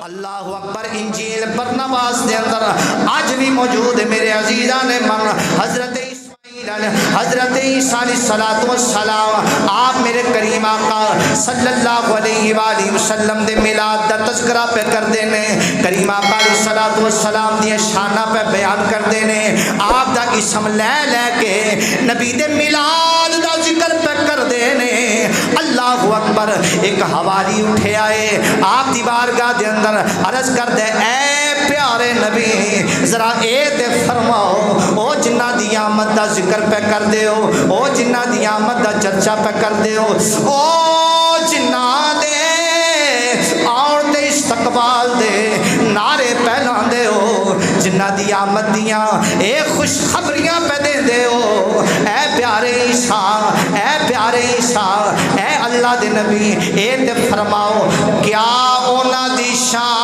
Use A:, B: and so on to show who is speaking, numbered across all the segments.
A: اللہ اکبر انجیل برنباس دے اندر آج بھی موجود ہے میرے عزیزان من حضرت حضرت عیسیٰ علیہ السلام آپ میرے کریم آقا صلی اللہ علیہ وآلہ وسلم دے میلاد دا تذکرہ پہ کر دینے کریم آقا علیہ السلام دی شانہ پہ بیان کر دینے آپ دا اسم لے لے کے نبی دے میلاد دا ذکر پہ کر دینے اللہ اکبر ایک حوالی اٹھے آئے آپ دی بارگاہ دے اندر عرض کر دے اے پیارے نبی ذرا اے تے فرماؤ او جنہ دی آمد دا ذکر پہ کر دے ہو او جنہ دی آمد دا چرچا پہ کر دے ہو او جنہ دے اور دے استقبال دے نعرے پہلان دے ہو جنہ دی آمد دیاں اے خوش خبریاں پہ دے دے ہو اے پیارے عیسیٰ اے پیارے عیسیٰ اے اللہ دے نبی اے تے فرماؤ کیا اونا دی شان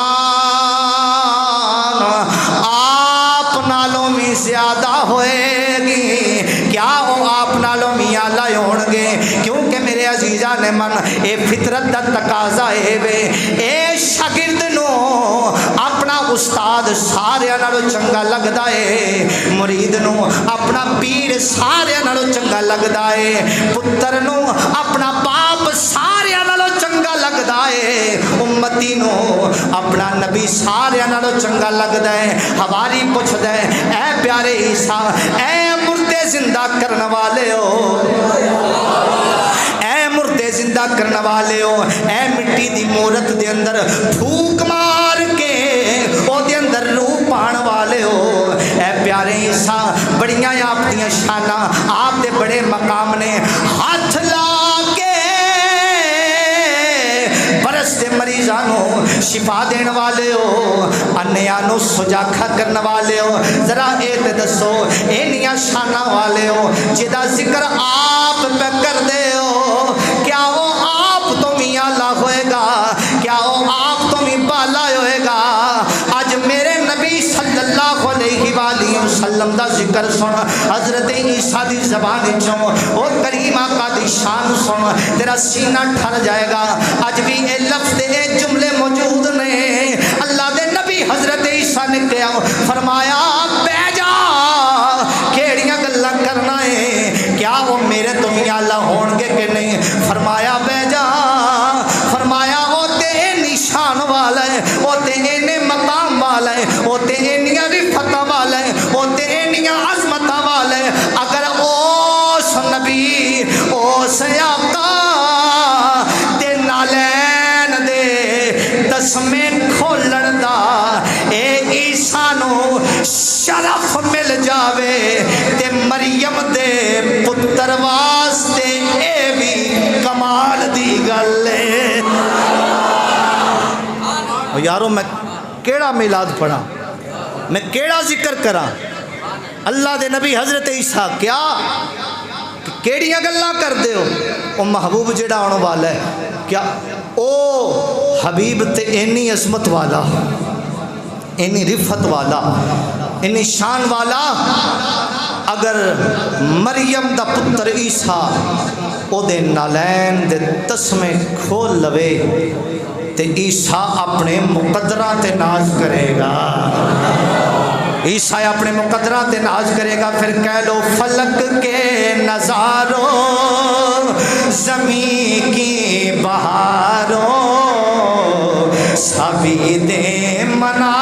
A: آپ نالوں میں زیادہ ہوئے گی کیا وہ آپ نالوں میں آلہ ہونگے کیونکہ میرے عزیزان من اے فطرت دا تقاضا ہے وے اے شاگرد نو اپنا استاد سارے نالوں چنگا لگدا ہے مرید نو اپنا پیر سارے نالوں چنگا لگدا ہے پتر نو اپنا باپ سارے نالوں چنگا لگدا ہے امتی نو اپنا نبی سارے نالوں چنگا لگدا ہے حوالی پوچھ دے اے پیارے عیسیٰ اے مردے زندہ کرنے والے ہو اے مردے زندہ کرنے والے ہو اے مٹی دی مورت دے اندر پھوک مار کے او دے اندر روح پان والے ہو اے پیارے عیسیٰ بڑیاں آپ دیاں شانہ آپ دے بڑے مقام نے ہاتھ لا کے برس دے مریضانوں شفا دین والے ہو انیانوں سجاکھا کرنے والے ہو ذرا ایت دسو اینیاں شانہ والے ہو جدا ذکر آپ پہ کر دے ہو کیا وہ آپ تو میاں اللہ ہوئے گا کیا وہ آپ تو میں بالا ہوئے گا آج میرے نبی صلی اللہ علیہ وآلہ وسلم دا ذکر سن حضرت عیسیٰ دی زبان چوں اور کریم آقا دی شان سن تیرا سینہ ٹھر جائے گا آج بھی اے لفظ اے جملے موجود نے اللہ دے نبی حضرت عیسیٰ نے کیا فرمایا بے جا کیڑیاں گلہ کرنا ہے کیا وہ میرے تو میاں اللہ ہونگے کہ نہیں فرمایا بے جا فرمایا وہ تے نشان والا ہے وہ تے مقام والا ہے وہ تے رفت والا ہے وہ تے عظمت والا ہے اگر اوس نبی اوس آقا تے نالین دے دسمیں کھولن دا اے عیسیٰ نو شرف مل جاوے تے مریم دے پتر واسطے اے بھی کمال دی گلے یارو میں کیڑا میلاد پڑھا میں کیڑا ذکر کرا اللہ دے نبی حضرت عیسیٰ کیا کیڑیاں گلاں کر دے ہو او محبوب جڑا آنے والا ہے کیا او حبیب تے اینی عظمت والا اینی رفت والا اینی شان والا اگر مریم دا پتر عیسیٰ او دے نالین دے تسمے کھول لوے تے عیسیٰ اپنے مقدرہ تے ناز کرے گا عیسیٰ اپنے مقدرہ تے ناز کرے گا پھر کہہ لو فلک کے نظاروں زمین کی بہاروں سبھی دے منا